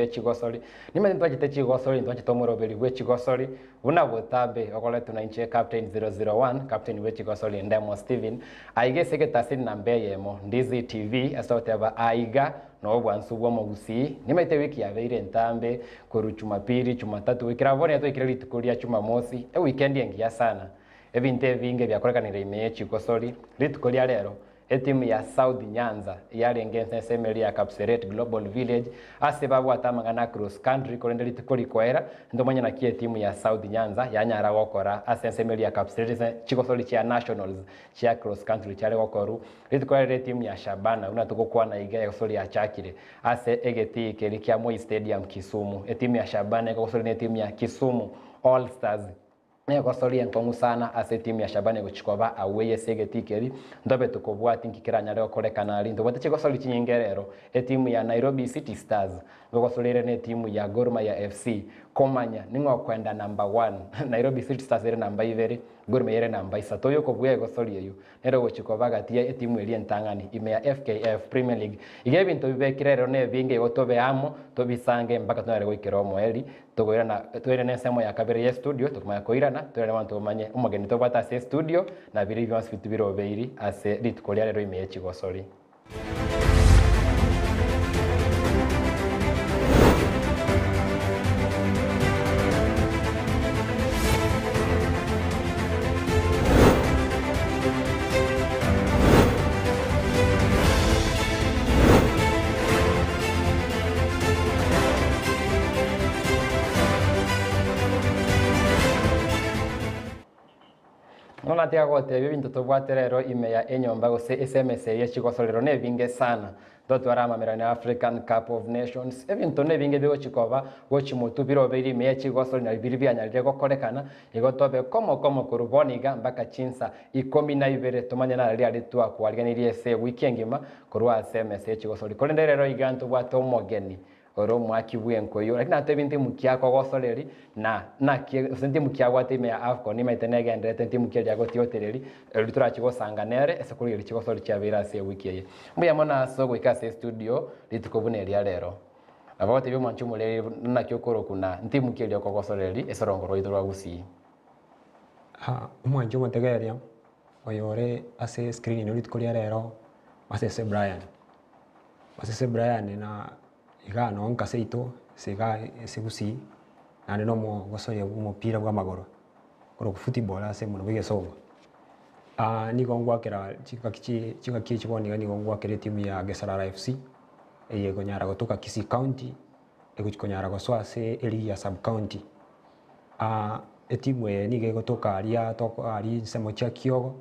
bwe Chigosori nima ntwachite Chigosori ntwachite omoroberi bwe Chigosori una botabe okole tunainche captain 001 captain bwe Chigosori Ndemo Steven aige segetasini nambe yemo Ndizi TV asoteba aiga no bwansu bwo mugusi nimaite wiki yabeire ntambe koru Jumapili Jumatatu wikira yato ikireli tukulia Jumamosi weekend yengia sana ebinte vinge byakorekanire ime Chigosori litukulia lero etimu ya South Nyanza yali ngense semeli ya Kapseret Global Village asebabu atamangana cross country kolendeli tukuli kwera ndomanya na kie timu ya South Nyanza yanyara gokora asensemeli ya Kapseret Chigosori cha Nationals cha cross country chale gokoru litukolere timu ya Shabana unatugokwa na iga ya Gosori ya Chakire ase egeti kelikia Moi Stadium Kisumu etimu ya Shabana Gosori ne timu ya Kisumu All Stars Gosori enkongu sana ase timu ya Shabana guchikoba aweye segetikeri ndobe tukobwati nkikiranya leo kole kanali ndobote Chigosori chinyingerero timu ya Nairobi City Stars Gosori ne timu ya Gor Mahia FC komanya ningo kwenda number 1 Nairobi City Stars ere number 2 Gor Mahia ere number 3 yo kobwe Gosori eyo nero guchikoba gatie timu eri entangani ime ya FKF Premier League igebi ntobibekirero ne binge gotobe amo tobisange mpaka tunare goikero moeli tugoirana tuirene semo ya kabere ya studio tukumaya koirana tuirene wantu manye umugeni tobata se studio na biri byonse bitubiro beiri ase litukolia rero ime Chigosori Nona tia gote bibintu tobwaterero ime ya enyomba gose SMS ya Chigosori ne binge sana doto arama merane African Cup of Nations ebintu ne binge bego chikova gochi mutu biro biri ime ya Chigosori na biri byanyalire gokorekana igotobe komo kuruboniga mpaka chinsa 12 tomanya na ali twa kwaliganirie se weekend ngima kurwa SMS ya Chigosori kolenderero igantu bwato mogeni oro mwaki bwenko yo lakini atebinti mukia kwa Gosoleri na senti mukia watime ya AFCON imetenega endete timu kia yago tiotereri litura Chigosanganere esekuri Chigosori chabira se wiki ye mbuya mona sogo ikase studio litukobune elia lero abawote byo manchumule na kyokoro kuna timu kia kwa Gosoleri esorongoro idurwa gusi umwanjo montegeria oyore ase screen no litukolia lero ase Brian na iga no nkaseito sega segusi ane no mo Gosori umupira bwa magoro koro football ase muno bigesogo ni gongwa kera chika chiboni ni gongwa kera timu ya Gesarara FC eye gonyara gotoka Kisii County eguchikonyara goswa ase eri ya sub county timu ni ge gotoka aria toko ari semo cha Kiogo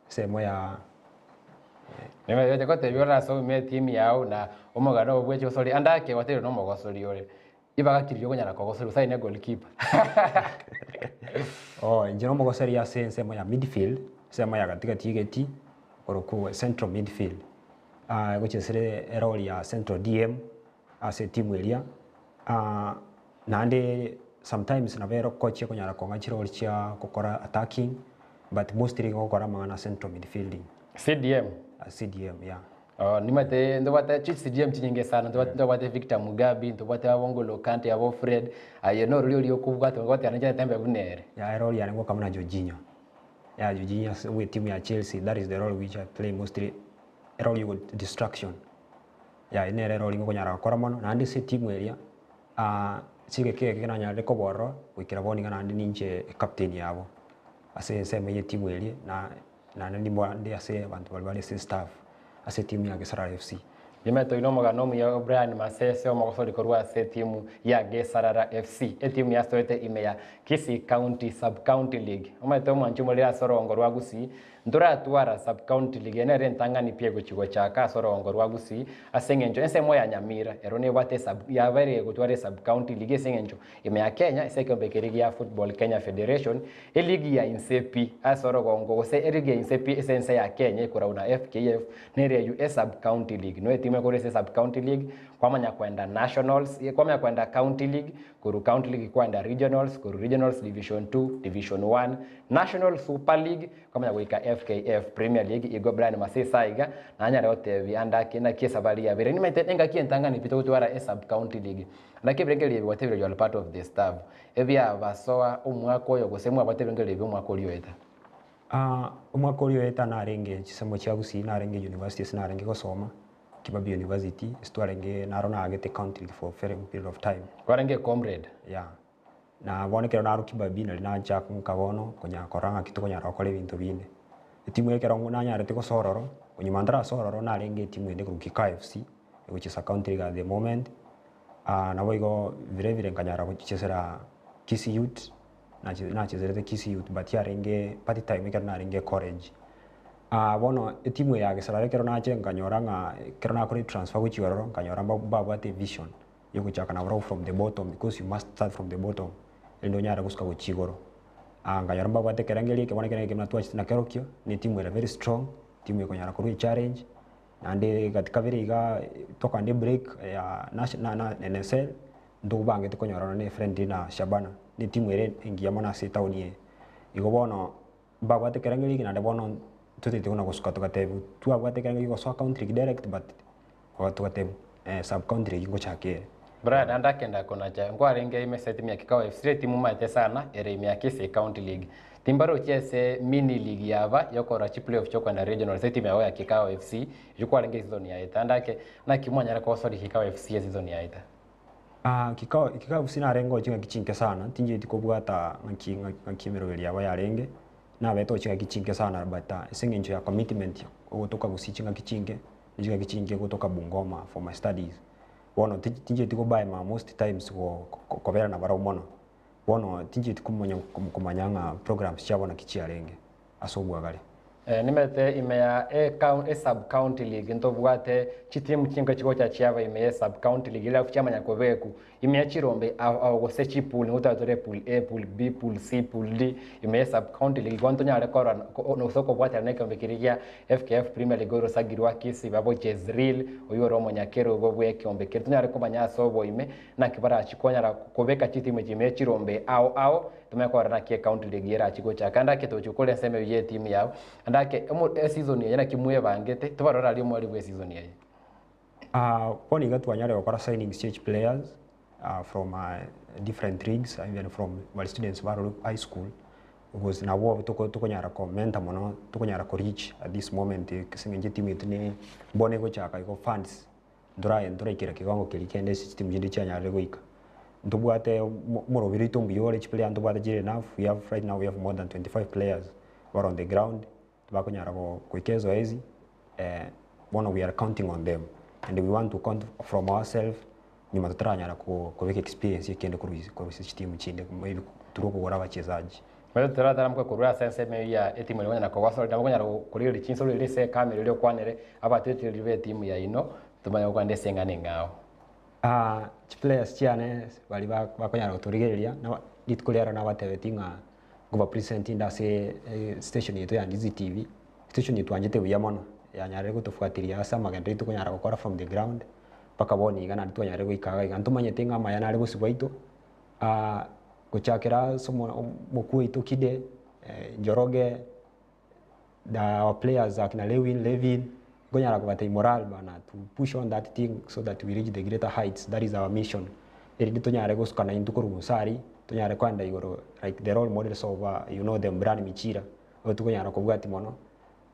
semo ya Nime kote biora so me team yao na omogano bwe Chigosori andake watero no mogosori ore ibaga kiriyo gonyara kogosori sai ne goalkeeper njero mogosori ya semo ya midfield semo ya katika tigeti oroku central midfield gochesere role ya central DM ase timu elia nande sometimes na vero coach konyara konga chiro chia kokora attacking but mostly gokora mangana central midfielding CDM yeah nimate ndobata CDM chinyinge sana ndobata Victor Mugabi ndobata abongolo Kante abo Fred ayeno ryo kubwata ngote ananja tembe bunere ya role ya ngo kamuna Jorginho with team ya Chelsea that is the role which I play mostly role with distraction ine role ngo nyara kora mono na ndi team area chigeke kinanya reko borro wikira boni kana ndi ninche captain yabo ase seme ye team area na ndimbo ndi ase bantu balwale ase staff ase timu ya Gesarara FC Nimeto ino mogano ya Brian Masese o Gosori korwa ase timu ya Gesarara FC timu ya soete ime ya Kisii County Sub County League ometo mwanchumulira sorongo rwa gusi ndura twara Sub County League ene rentangani pie guchigo chaka sorongo rwa gusi asengenjo ensemo ya Nyamira erone bate sub ya bare gutware Sub County League esengenjo ime ya Kenya esekembekeri ya Football Kenya Federation eligi ya Insepi asorogongo ose eligi ya Insepi esense ya Kenya ikura una FKF nere US Sub County League no timu kore Sub County League kwamanya kwenda Nationals kwamanya kwenda County League kuru County League kwenda Regionals kuru Regionals Division 2 Division 1 National Super League kwamanya kuika FKF Premier League igo Brian Masisa iga na nyare otevi andake na kiesa bali ya bere ni maitenga kientanga ni pito gutwara sub county league na kibirengeli whatever you are part of the staff ebya basoa umwako oyo gusemwa abatebengeli umwako oliyoeta umwako oliyoeta narenge chisemo chia Gusii narenge university narenge gosoma Kibabi University stwarenge narona agete county for a very period of time warenge comrade yeah na bonekero naru Kibabi na lina jack nkabono konya koranga kituko nya rokole bintu bine timu yekero nguna nyarete gosororo onyumandara sororo narenge timu ende ku KFC which is a country at the moment na boigo vile nkanyara kuchesera Kisi Youth na chezerete Kisi Youth but yarenge party time ikera narenge college bono timu ya gesarare kero na chenga nyoranga kero na kuri transfer kuchiororo kanyoramba baba te vision yoko chaka na grow from the bottom because you must start from the bottom endo nyara kusuka kuchigoro nganyoramba baba te kerangeli ke bona kerenge na tuachi na kerokio ni timu ya very strong timu yako nyara kuri challenge ande katika vile iga toka ande break ya national NSL ndo bange te konyorana ne friend na Shabana ni timu ile ingia mana se taunie igo bono baba te kerangeli na de bono tutete una kusuka tukatebu tu abate kerangeli ko so country direct but tukatebu sub country ingo chake Brad andakenda kona cha ngwarenge imeseti mya kikao FC timu mate sana ere mya kisi county league timbaro chese mini league yava yokora chi playoff choko na regional seti mya ya kikao FC yukwa renge season ya ita andake na kimwanya ko so kikao FC season ya ita kikao FC na rengo chinga kichinke sana tinje tikobwata ngakimero yava ya renge na beto chinga kichinke sana but singinjo ya commitment kutoka Gusii kichinge kutoka Bungoma for my studies bono tinje tikobaye ma most times ko vera na bara mono bono tinje tikumanyanga programs chabona kichiarenge asobwa gale nimete imea sub county league ntobwate chitimu chinga chiko cha chiava imea sub county league ila kuchamanya koveku imea chirombe awogose chipul ngutatore pool A pool B pool C pool D imea sub county league kwanto nyale kora no soko bwate neke mbekirikia FKF Premier League ro sagirwa Kisi babo Jezreel oyoro monyakero bobwe kiombe kirtu nyale komanya sobo ime na kibara chikonyara koveka chitimu chimea chirombe ao tumekora na kie county league yera chiko cha kanda kito chukole seme ye timu yao andake season yana kimwe bangete tubarora ali mwali we season yaye poni gatwanyare okora signing stage players from different leagues even from my students baro high school because na wo tuko nyara comment mono tuko nyara ko reach at this moment kisinge timu itne bone go chaka iko funds ndora ikira kiwango kilikende system jindi chanya legoika ndubwate morobiri tumbi yore chipele ndubwate jire enough right now we have more than 25 players who are on the ground tubakonyara ko kwikezo ezi we are counting on them and we want to count from ourselves nyuma tutaranyara ko weka experience yekende ko team chinde maybe turoko gora bachezaji wewe turatara mko kurura sense me ya etimu ile na ko wasoro ndabonyara kuriri chinso ile se kamera ile kwanere abatete ile timu ya ino tumanya kwande sengane ngao players chiane bali bakonyara kuturigereria na litkulera na batebetinga kuba present inda se station yetu ya Ndizi TV station yetu anjete uyamono yanyare kutufuatilia asa magendo itu kunyara gukora from the ground paka boni igana twanyare guikaga igantumanye tinga mayana ari busibaito guchakira somo muku itu kide Njoroge the players akina Levin kunyara kubata moral bana to push on that thing so that we reach the greater heights. That is our mission. Eri tonyare guskana indukuru musari tonyare kwanda igoro like the role models of them brand michira otukonyara kubwati mono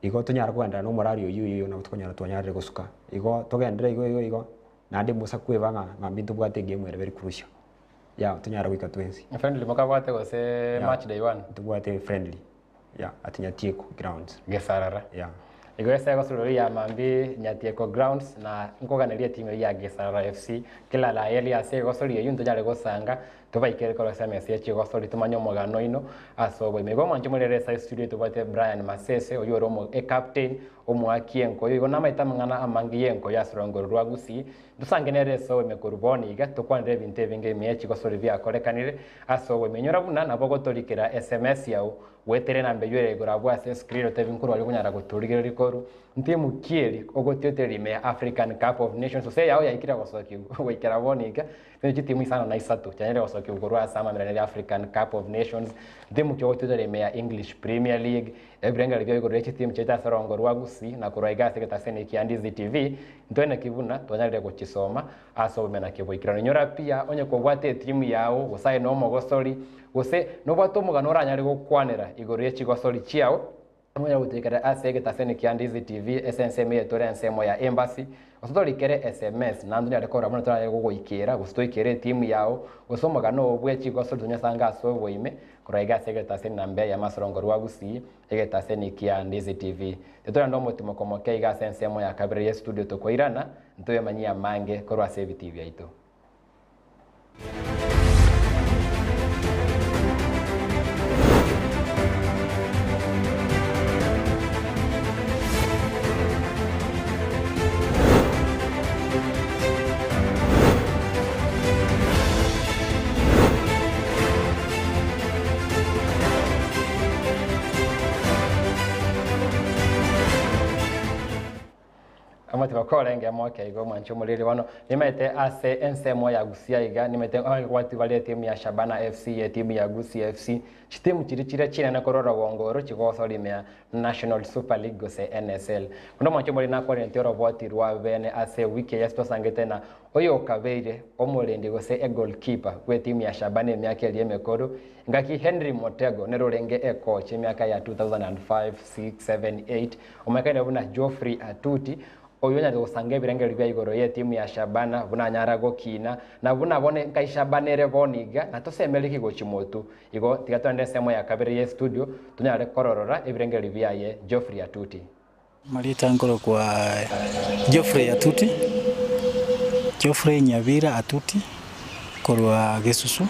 igo tonyara kwanda no morali uyu na tukonyara tonyare gusuka igo togendere igo na ndi musa kwebanga ngambintu bwate game ere very crucial tonyara gwika twensi friendly mukabwate gose match day 1 tubwate friendly atinyatieko grounds gesarara igo ese gosururi ya mambi nyatieko grounds na nkoganeria timu ya Gesarara FC kila la elia se gosuri yunto jale gosanga tubaikere ko sema se Chigosori tumanyo mogano ino aso bwe mego mancho murere sa studio tubate Brian Masese oyoro mo captain omwakienko igo namaita mangana amangienko ya Srongo rwa Gusii dusangenere so mekuruboni iga tukwandire binte binge me Chigosori bya korekanire aso bwe menyora buna nabo gotorikira SMS yao wetere na mbeyore gorabwa se screen tevinkuru ali kunyara guturigire rikoru ntimu kieli ogotyote me African Cup of Nations so se yao ya ikira gosoki wekera boniga timu sana na isatu cyane gosoki soki ukorwa sama mirane African Cup of Nations timu kyo tutare me English Premier League ebrenga ligyo igoro team cheta sorongo rwagusi na kuraiga seketa seni ki Ndizi TV ntwene kivuna twanyarire gukisoma aso mena kiboikira nyora pia onye kobwate timu yao gusaye no mogosori guse no bwato mugano ranyari gukwanira igoro Chigosori chiao mwe gutekera asegeta seni ki Ndizi TV SNSM yetore nsemo ya embassy osotorikere SMS nandu yarekora muno tara gugoikira gustoikere timu yao usomaga no bwe Chigosori tunyasanga aso boime kuraiga segeta seni nambe ya masorongo rwagusi egeta seni ki Ndizi TV tetora ndo mutimo komoke iga sensemo ya kabere ya studio tokoirana ntoye manyia mange korwa Save TV yaito. Amati bakorenge moke igo mwancho mulili wano nimete ase ensemo ya Gusia iga nimete watu vale timu ya Shabana FC ya timu ya Gusia FC chitimu chirichira china na korora wongoro Chigosori mea National Super League gose NSL kundo mwancho mulili na kwa ntero bwati rwa bene ase wiki yesto sangetena oyo kabeire omulendi gose a goalkeeper kwe timu ya Shabana myaka elieme kodo ngaki Henry Motego nerolenge e coach myaka ya 2005 6 7 8 omaka ndabuna Geoffrey Atuti oyonya dosange birenge libya igoro ye timu ya Shabana buna nyara gokina na buna bone kai Shabanere boniga na tosemeleki gochimoto igo tigatwande semo ya kabere ye studio tunyare kororora ibirenge libya ye Geoffrey Atuti Marita ngoro kwa Geoffrey Atuti Geoffrey Nyabira Atuti korwa Gesusu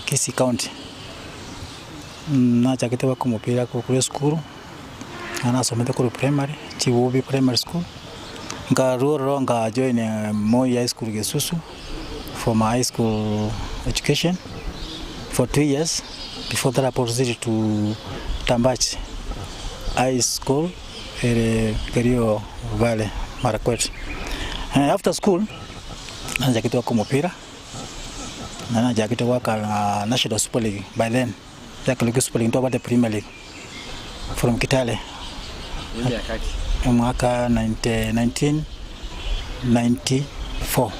Kisi County na chakete wako mupira kuri school ana somete kuri primary Chibubi Primary School nga ruoro nga join Moi High School Gesusu for my high school education for 2 years. Before that I proceeded to Tambachi High School Kerio Valley Marakwet. After school najakitwa kwa mpira na najakitwa kwa National Super League. By then National Super League ndo the Premier League from Kitale mwaka 1994.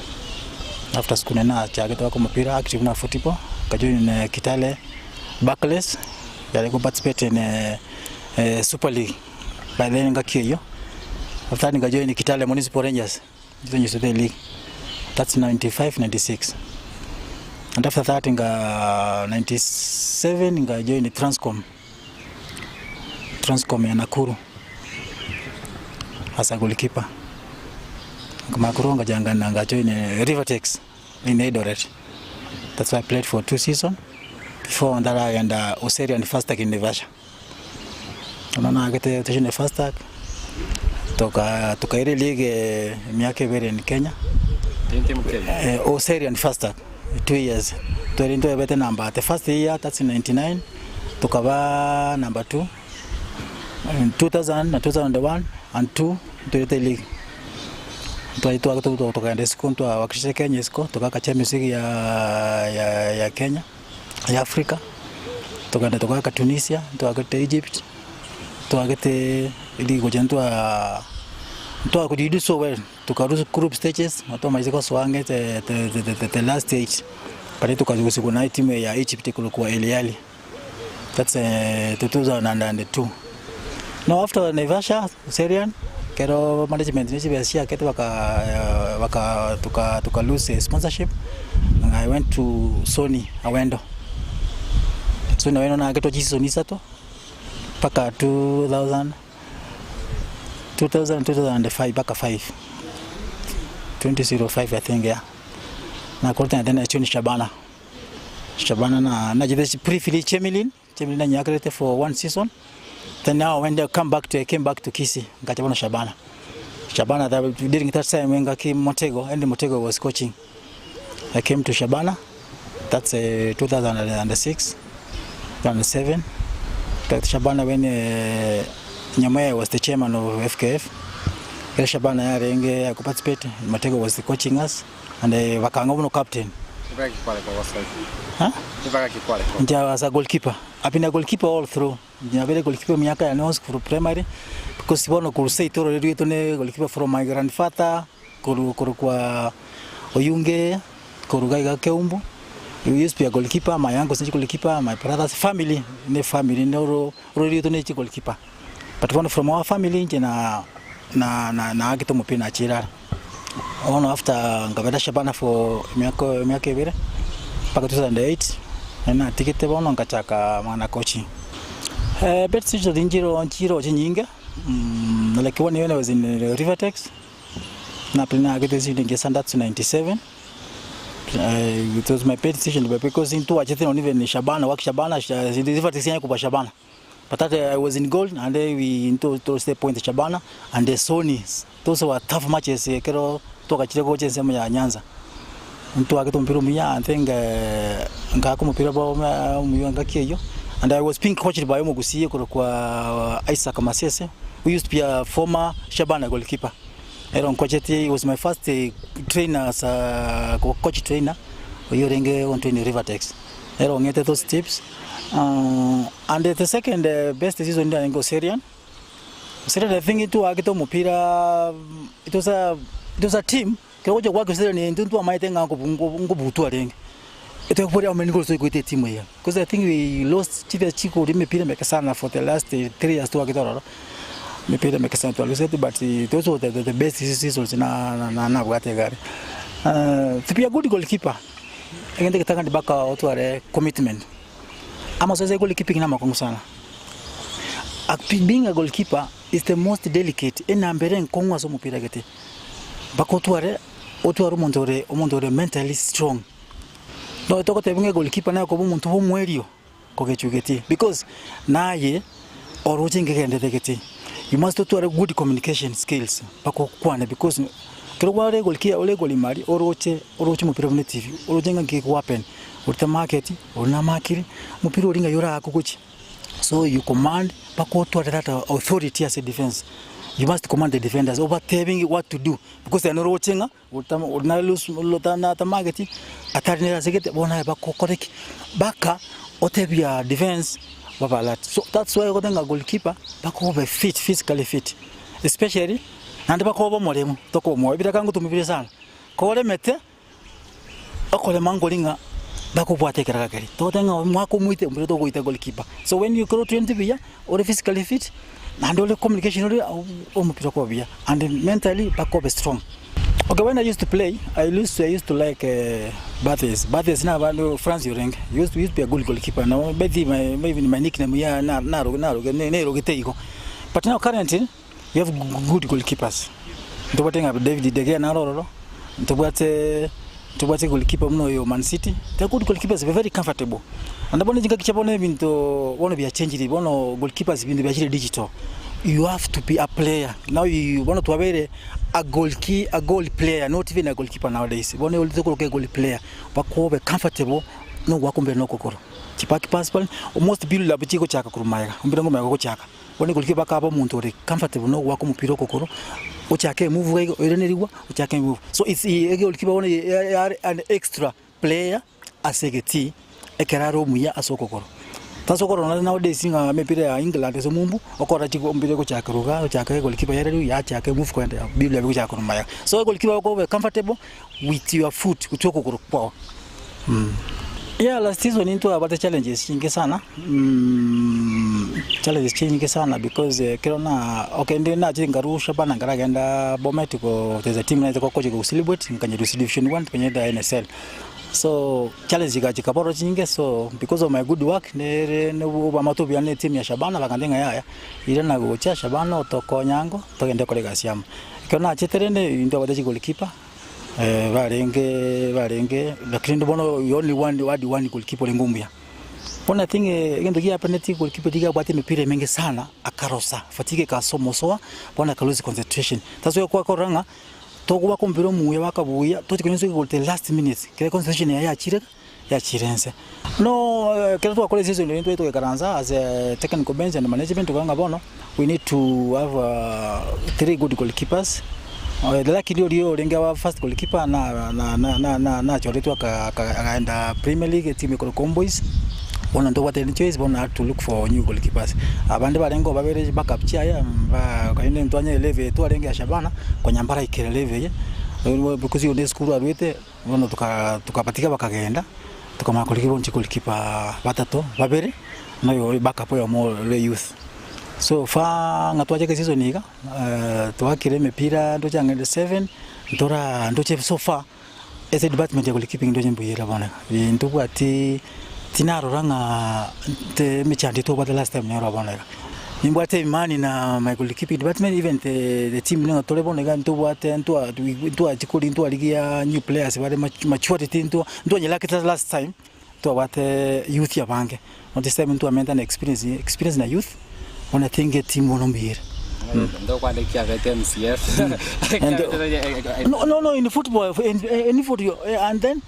After school na najakitwa kwa mpira active na football kajoin Kitale Barclays yale ko participate in Super League. By then ngakiyo after ngajoin Kitale Municipal Rangers in the league. That's 95-96. And after that in 97 I joined Transcom ya Nakuru as a goalkeeper. Nakuru nga joined Rivertex in Eldoret. That's why I played for 2 seasons. Before that I and Oseri and Fastag in Nevada. I get the Fastag. Toka ile league miaka vile in Kenya. Oseri and Fastag 2 years. Tulindo better number. The first year that's in 99. Tukaba number 2. In 2000 and 2001 and 2 to the league. Tuaitwa kutoka ndesiko ntwa wakisha Kenya isiko tukaka champions ya Kenya ya Afrika. Tukaka Tunisia, tukaka Egypt. Tukaka ili kujentwa to could do so well to group stages mato maiziko swange the last stage but it was kuna team ya Egypt kulikuwa Eliali. That's 2002. Now after Naivasha Syrian kero management ni chibia ketu waka tuka lose sponsorship. I went to Sony Awendo. So na na keto Sony sato paka 2005 back 5 2005 I think yeah na korta tena chini Shabana na jide briefly Chemelin na nyakrete for 1 season. Then now when they came back to Kisi ngachana Shabana during that time when Motego and Motego was coaching. I came to Shabana. That's 2006 2007 that Shabana when Nyamaya was the chairman of FKF. Shabana Renge I participate. Matego was the coaching us. and bakanga muno captain. Ibaki kwale kwa wasai. Huh? Ibaki kwale. Nja as a goalkeeper. I've been a goalkeeper all through. Nja very goalkeeper miaka ya nose for primary because bono kurusei toro redu itone goalkeeper from my grandfather kuru kwa Oyunge kurugai ga Keumbu. We used to be a goalkeeper, my uncle's a goalkeeper, my brother's family no redu itone goalkeeper. But one from our family na agito mupina chira. Ono after ngabeda Shabana for miaka ibere mpaka 2008 na tikete bono ngachaka mwana coaching. Bet sijo dinjiro chinyinga. Like when I was in Rivertex na plina agete sijo ngesanda 97. It was my pet decision because into achete on even Shabana work Shabana Rivertex yana kuba Shabana. But that I was in goal and we into the point Shabana and the Sony. Those were tough matches. Kero toka chile coaches sema ya Nyanza. Mtu akito mpira mia I think ngako mpira bao muyanga kiyo. And I was being coached by Omogusiye kwa Isaac Masese, who used to be a former Shabana goalkeeper. Aaron Kocheti was my first trainer as a coach trainer. Oyurenge on training Rivertex. Aaron get those tips. And the second best season in Syrian. Syrian I think itu akito mpira it was a team. Kwa work Syrian ndio amaitenga ngobutua renge. It was very many goals to go to team here. Because I think we lost Chico mpira mekasana for the last 3 years to akito. Mpira mekasana to lose but it was the best seasons na bwate gari. To be a good goalkeeper. Ngende kitaka ndibaka watu wale commitment. Ama soze goalkeeping na makongo sana. Being a goalkeeper is the most delicate. Ena mbere nkongwa so mupira gete. Bako otuare omontore mentally strong. No toko tebinga goalkeeper na ko muntu ho mwerio ko gechugeti because naye oroje ngegende tegeti. You must to have good communication skills bako kwana because kero wale goalkeeper ole golimari oroche mupira mu TV oroje ngeke wapen urta market una makiri mupira oringa yora akukuchi. So you command bako to that authority as a defense. You must command the defenders over telling what to do because they are not watching. Urna lose lotana tamageti atarnera segete bona bako correct baka otebia defense babalat. So that's why I got a goalkeeper bako be fit, physically fit, especially and bako ba moremo toko mo ebira kangu tumibire sana ko le mete akole mangolinga bako bwate karakari to tenga mwako muite mbere to goita goalkeeper. So when you grow to NTV or physically fit and all the communication and mentally bako be strong. Okay, when I used to play, I used to like Bathis. Bathis now France Ureng used to be a good goalkeeper. Now maybe my nickname ya na. But now currently you have good goalkeepers. Ntobatenga David De Gea na roro. Tobate goalkeeper mno yo Man City. They are good goalkeepers, very comfortable. And abone jinga kichapone binto wanna be a change it. Bono goalkeepers binto be digital. You have to be a player. Now you want to have a goal player, not even a goalkeeper nowadays. Bono ulitoko goal player. Bako be comfortable no wakombe no kokoro. Chipaki passport almost build up chiko chaka kurumaiga. Umbirango mago chaka. Bono goalkeeper ka ba muntu re comfortable no wakomu piro kokoro. Uchake move wego ireneriwa uchake move. So it's a goalkeeper one an extra player asegeti ekeraro muya asokokoro. Tasokoro nowadays singa mepira ya England so mumbu okora chiko mbire ko chakaruga uchake goalkeeper yare ya chake move kwenda bila ya kuchaka kurumaya. So goalkeeper ko comfortable with your foot utoko kwa. Yeah, last season into about the challenges nyingi sana. Challenges nyingi sana because kirona okay ndio na chingarusha bana ngaragenda Bometiko there's a team na iko coach ko celebrate nkanye division 1 kwenye da NSL. So challenge ikaboro nyingi so because of my good work ne bamatobi ya team ya Shabana bakandenga yaya ile na gocha Shabana otoko nyango togende kolega siam. Kirona cheterene ndio badachi goalkeeper. Varenge lakini bono you only one goalkeeper ngumbia. Bona thing ngendo kia penalty goalkeeper diga bwate mipira mengi sana akarosa fatigue ka somosoa bona ka lose concentration. Tazo kwa koranga to kuba kumbiro muya wakabuya to tikonyeso goal the last minutes kile concentration ya chirense. No kile to akole season ndio to karanza as a technical bench and management tukanga bono we need to have 3 good goalkeepers lakini ndio lenga wa first goalkeeper na choletwa akaenda Premier League team ya Comboys. Bona ndo wate choice bona to look for new goalkeepers. Abande barengo babere backup chia ba kaine ntwanya level to arenga Shabana kwa nyambara ikere level because you need school arwete bona tukapatika bakagenda tukama goalkeeper batatu babere nayo backup ya more youth. So fa ngatwaje ke season iga twakire mipira ndo changa 7 ndora ndo chef so far as a department ya goalkeeping ndo nyembuyira bona ndugu ati tinaroranga te michandi to the last time nyoro bona nimbo ate imani na my goalkeeping department even the team ngo tole bona ga ndugu ate ndo achikuri ndo aligia new players bare maturity ndo nyela ke last time to wate youth ya bange on this time ndo amenda na experience na youth. When I think a team won't be here. No, in football, any football, and then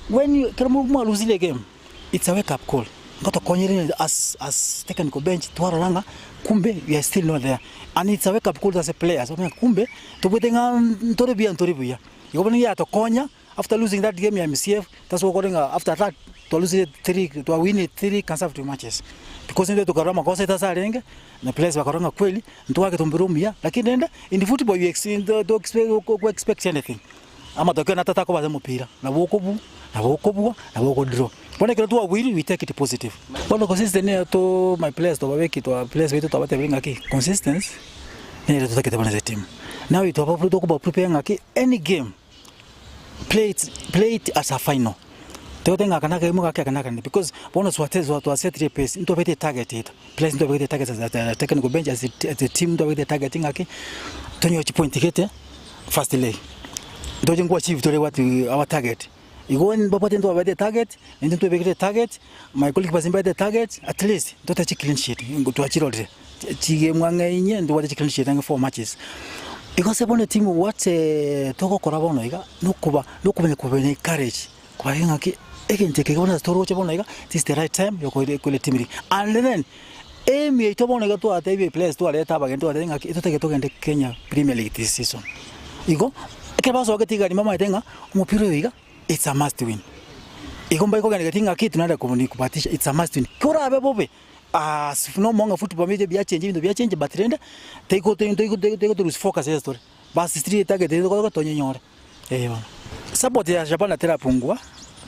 when you can lose the game, it's a wake up call. Got a corner as technical bench to Aranga, Kumbe, we are still not there. And it's a wake up call as a player. So Kumbe, to putting on Toribia and Toribia. You open here to Konya after losing that game, MCF, that's what going after that to lose 3 to win 3 consecutive matches. Because ndio tukarama kosa itasarenga na players wakaranga kweli mtu wake tumbirumia lakini nenda in the football you expect anything ama tokyo na tata ko baza mpira na bokobu na boko draw bona kile tu we take it positive bona consistent to my players to babeki to players wetu to batabinga aki consistency ndio tutake tabana za team now it about to prepare ngaki any game play it as a final Tenga kanaka imuka kanaka because bonus watezo to set the pace into bete target it place into bete target as technical bench as a team into bete targeting aki tonyo point kete first leg doje ngo achieve to what our target you go in baba into bete target into bete target my colleague was in bete target at least to touch clean sheet to achiro chige mwanga inye ndo what clean sheet and 4 matches because upon the team what toko korabono iga nukuba ne courage kwa ngaki again take one story which bona this is the right time you go to team and then me to bona to ate players to aleta bagento ate ngaki ito take to gende Kenya Premier League this season igo ke baso gatiga ni mama itenga umupira yiga it's a must win igo mba iko gende tinga kitu nada kubatisha it's a must win kora bebobe no monga football meje bia change but renda take to lose focus ya story bas street target ito to nyonyore support ya Japan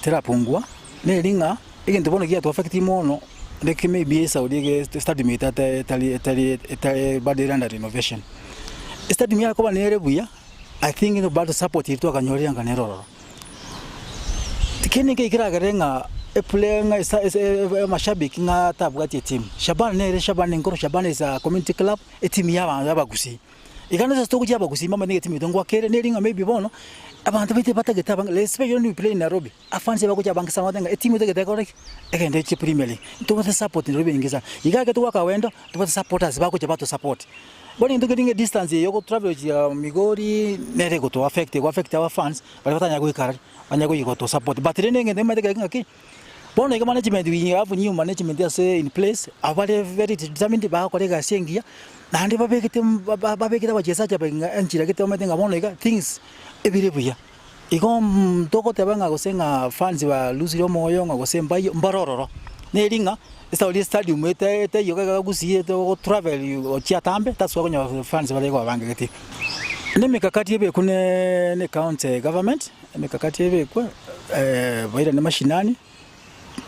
terapungwa ne linga igende bona gia to affect mono de ke maybe Saudi ge stadium ita tali badiranda renovation stadium ya ko ba nere buya I think no bad support itu akanyori anga neroro tikene ke ikira garenga e player nga mashabiki nga tabwati team Shaban ngoro Shaban is a community club e team ya bagusi ikana sto kujaba kusimama nige team itongwa kere nelinga maybe bono abantu bite batageta bang let's say you play in Nairobi afanse bakuja bang sama tenga team itageta korek egende chi Premier League to what support in Nairobi ingeza igaga to waka wendo to what supporters bakuja bato support boni ndo gedinge distance yoko travel ya Migori nerego to affect our fans bali batanya kuikara banya to support but renenge ndema tega ngaki bono iga management we have new management is in place avale very determined ba kolega sengia na ndi babekita bachesacha benga enchira kete ometenga bono iga things ebirebuya igo toko tebanga gosenga fans ba luziro moyo ngosemba mbarororo nelinga Saudi stadium ete yoga gusiye to travel ochia tambe that's why your fans bale kwa banga kiti ne mikakati ebe kune ne county government mikakati ebe kwa baira ne mashinani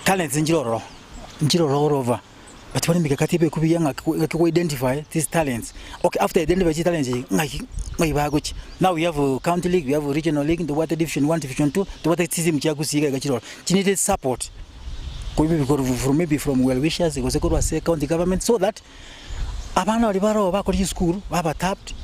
talents njiroro over but when mikakati ebe kubiyanga ko identify these talents okay after identify these talents ngai baguchi now we have a county league we have a regional league the water division 1 division 2 the water system chagusiga gachiro needed support maybe from well wishers because they say county government so that abana libaro bakori school baba tapped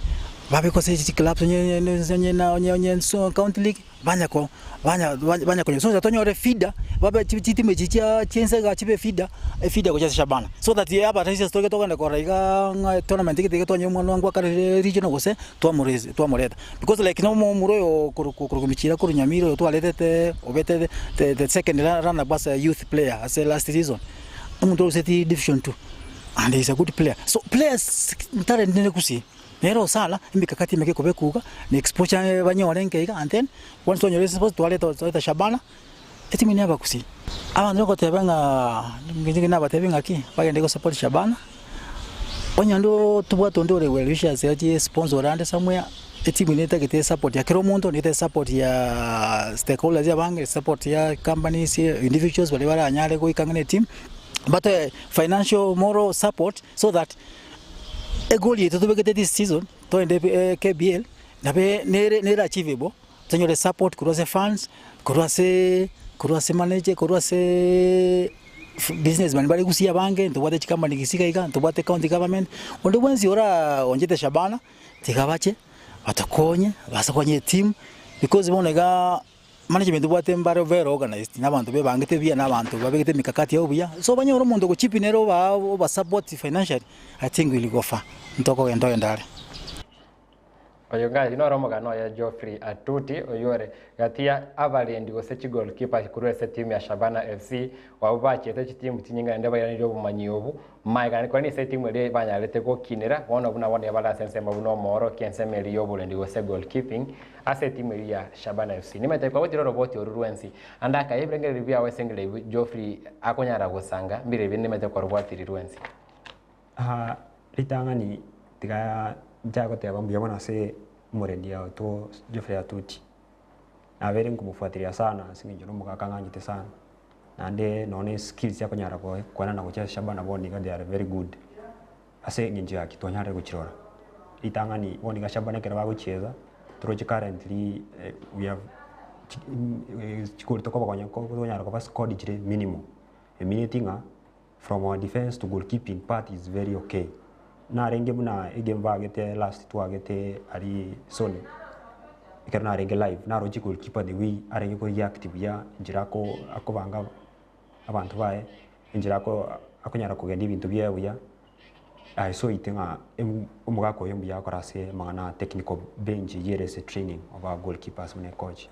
babe ko say clubs onye so county league banya ko so that onye feeder baba chitime chicha chense ga chibe feeder ko chasa Shabana so that ye aba raise story to kana ko raiga tournament ke to onye mwana wangu akare regional gose to amoreta because like no muro kurumichira kurunyamiro to alete obete the second runner was a youth player as last season umuntu useti division 2 and he's a good player so players talent ne kusi nero sala imikakati imeke kubekuka ni exposure banyore nkeka and then once on your response to Shabana etimu ni abakusi abantu ko tebanga ngingi nabatebinga ki bagende ko support Shabana onyando tubwa tondore welisha seje sponsor and somewhere etimu ni take support ya kero muntu ni support ya stakeholders ya bank support ya companies individuals wale wala anyale ko ikangane team but financial moral support so that a goal yetu tubekete this season to ende KBL nabe nere achievable tanyole support kurose funds kurose manager kurose businessman bali kusia bange ntubate chikamba nikisika ika ntubate county government ondo wenzi ora onjete Shabana tikabache batakonye basakonye team because bonega management bwate mbare very organized nabantu be bangete bia nabantu babegete mikakati yao bia so banyoro mondo ko chipinero ba support financially I think will go far ntoko endo endare oyonga ino romo gano ya Geoffrey Atuti oyore gatia abalendi go sechi goalkeeper kuri ese team ya Shabana FC wabubache te team tinyinga ndeba yani obumanyi obu maiga ko ni se team ile banyalete ko kinera wona buna wona yabala sense mabuno moro kensemeli yobulendi go se goalkeeping ase team ya Shabana FC nimete kwa wotiro roboti oruruensi andaka ibrenge review awesengele Geoffrey akonyara gusanga mbire bine nimete kwa roboti ruruensi ritangani tiga jago te abambuye bona se murendi yao to Geoffrey Atuti avere ngumufuatilia sana singinjoro mukakanganyite sana nande none skills yako nyara ko kwana na kucheza Shabana boni they are very good ase nginji yake to nyara kuchirora itangani boni ga Shabana kera bagucheza troje currently we have chikuri to ko bakonya ko nyara ko squad jire minimum a minutinga from our defense to goalkeeping part is very okay na renge buna game bagete last two agete ari soni ikarna renge live na roji goalkeeper the way arenge ko reactive ya njirako akobanga abantu bae njirako akonyara kugenda ibintu byebuya so itenga umugako yombi yakorase mangana technical bench yerese training of our goalkeepers when coach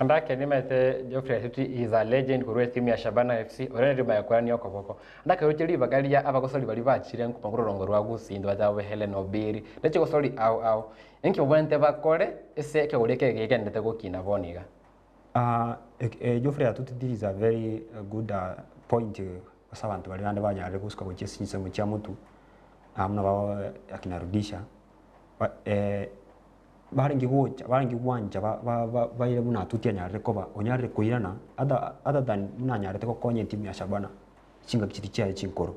andake nimete Geoffrey Atuti is a legend kuri team ya Shabana FC already bayakorani yoko boko andake rutiri bagalia abagosoli bali bachire nkupanguro rongo rwa gusindo batawe Helen Obiri neche gosoli au enki obwente bakore ese ke ureke gekendete gukina boniga Geoffrey Atuti is a very good point sabantu bali bande banyare gusuka ku chesinse mu cya mutu amna ba akinarudisha baringi wanja baire buna Atuti anyare koba onyare kuirana other than nanyare teko konye timu ya Shabana chinga kiti cya chinkoro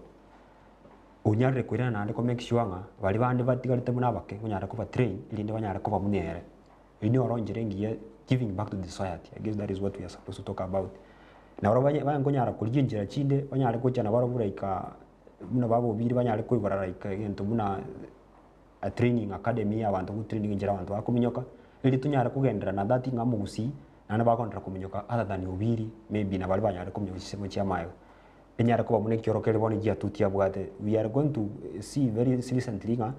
onyare kuirana ande ko make sure nga bali bande batigarite buna bake onyare koba train ilinde banyare koba munere ini oronjire ngiye giving back to the society. I guess that is what we are supposed to talk about. Na baba ngonyara kulijinjira chinde banyare kujana baroburaika buna babo biri banyare kuibararaika gento buna a training academy abantu ku training njira abantu bakuminyoka ili tunyara kugendera na that ngamugusi nana bakontra kuminyoka other than ubiri maybe na bali banyare kuminyoka sisemo chia mayo enyara kuba mune kiorokele boni gia tutia bwate we are going to see very recently nga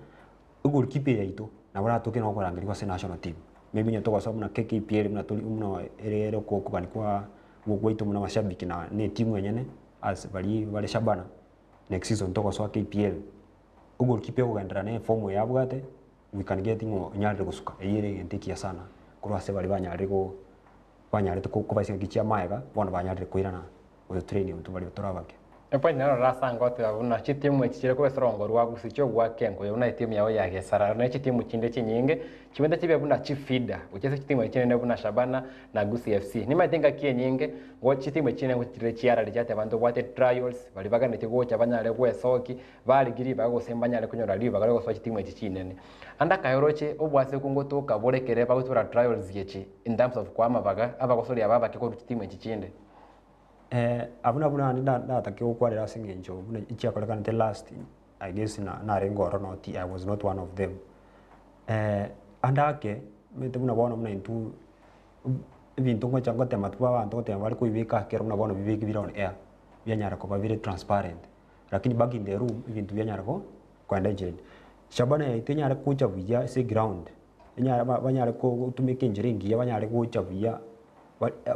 goalkeeper yaito na bara toke no korangiri kwa national team maybe nyato kwa sababu na KKPL mna tuli mna erero ko kubani kwa gugwaito mna mashabiki na ne timu yenyene as bali Shabana next season toko so KPL goalkeeper kugendera ne form ya bwate we can get ngo nyare gusuka eyire ntikia sana kurwa se bali banyare to ko basinga kichia maega bona banyare kuirana with training to bali torabake epo nero rasa ngote abuna chitimu ekire ko strongo rwa gusicho gwa kengo yona timu yawe yake sara na chitimu chinde chinyinge chimende chibe buna chifida uchese chitimu ekine buna Shabana na Gusi FC nimatenga kie nyinge ngo chitimu ekine ngo chire chiara lijate abantu bwate trials bali bagane tigo chabanyale kwesoki bali giri bago sembanyale kunyora liba gale so chitimu ekinene anda kayoroche obwase kungoto kaborekere bagutura trials yechi in terms of kwama baga abagosoli ababa ke ko chitimu ekinde abuna nda take ukwarira singenjo buna ichi akolekana the last I guess na rengoro not I was not one of them andake mete buna bona muna intu bintu ngo changa tema tuwa bantu tema bali kuibika kero muna bona bibiki bira on air byanyara ko babire transparent lakini back in the room bintu byanyara ko kwenda jeni Shabana yaitenyara kucha vya se ground nyara banyara ko tumeke njiringi yabanyara kucha vya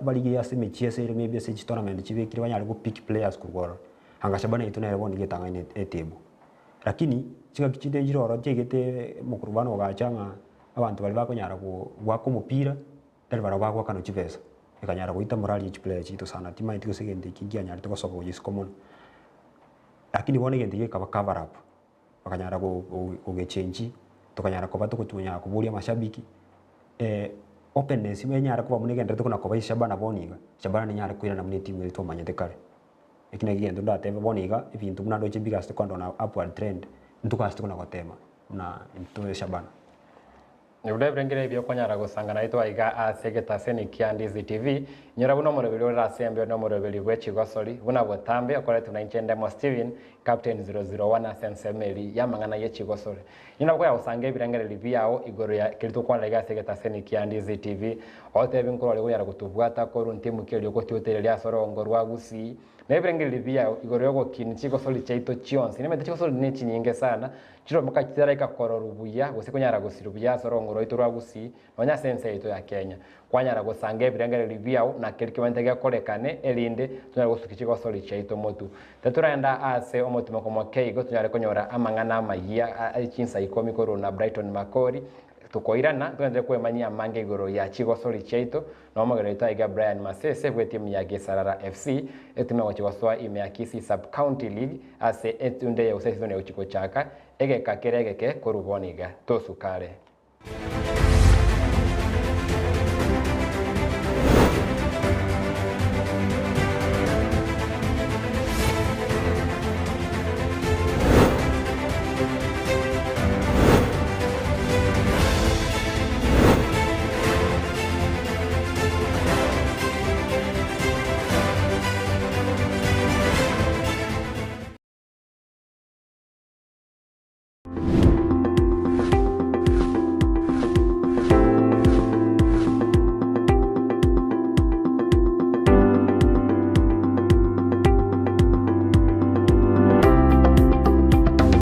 bali ya sime chiese ile maybe se tournament chibe kile banyari go pick players kugora hanga Shabana ituna ile boni getanga ine table lakini chiga kichide jiroro chegete mukurubano gachanga abantu bali bakonyara gwako mupira tari bara bagwa kano chipesa ikanyara kuita morali chiplayer chito sana tima itiko segende kingia nyara to sobo yis common lakini bone gende kaba cover up bakanyara go change tukanyara ko batuko tunya kuburia mashabiki openness menyara kuba munege ndete kuna ko bayishabana boniga shabana ni nyara kwira na mune timu yetu manyete kare ikina gigendo ndate boniga ibintu munado chibiga sto kondo na upward trend ntukasti kuna kotema na into shabana Nibule brengere byo konyara gusangana itwa iga asegeta seni kia Ndizi TV nyora buno morobeli ora sembe no morobeli gwe Chigosori buna botambe akore tunaiche Ndemo Steven captain 001 asensemeli yamangana ye Chigosori nyina kwa usange birengere libyao igoro ya kirito kwa lega asegeta seni kia Ndizi TV ote binkoro lego yara kutubwata ko runtimu kelyo ko tyoterelia sorongo rwagusi nebirengere libyao igoro yogo kin Chigosori chaito chionsi nemete Chigosori ni chinyinge sana chiro mukachitera ikakoro rubuya gusikonyara gusirubuya sorongo roito rwagusi nonya sense ito ya Kenya kwanyara gusange birengere libyao na kiriki wantege korekane elinde tunyara gusuki Chigosori chaito motu teturaenda ase omutima komo keigo tunyara konyora amangana mayia achinsa ikomi koro na Brighton Makori tukoirana tuende kwemanyia mange igoro ya Chigosori chaito no magero itaiga Brian Masese gwe timu ya Gesarara FC etume wa Chigoswa imeakisi sub county league ase etunde ya usesizone uchiko chaka ege kakerege ke koruboniga tosukare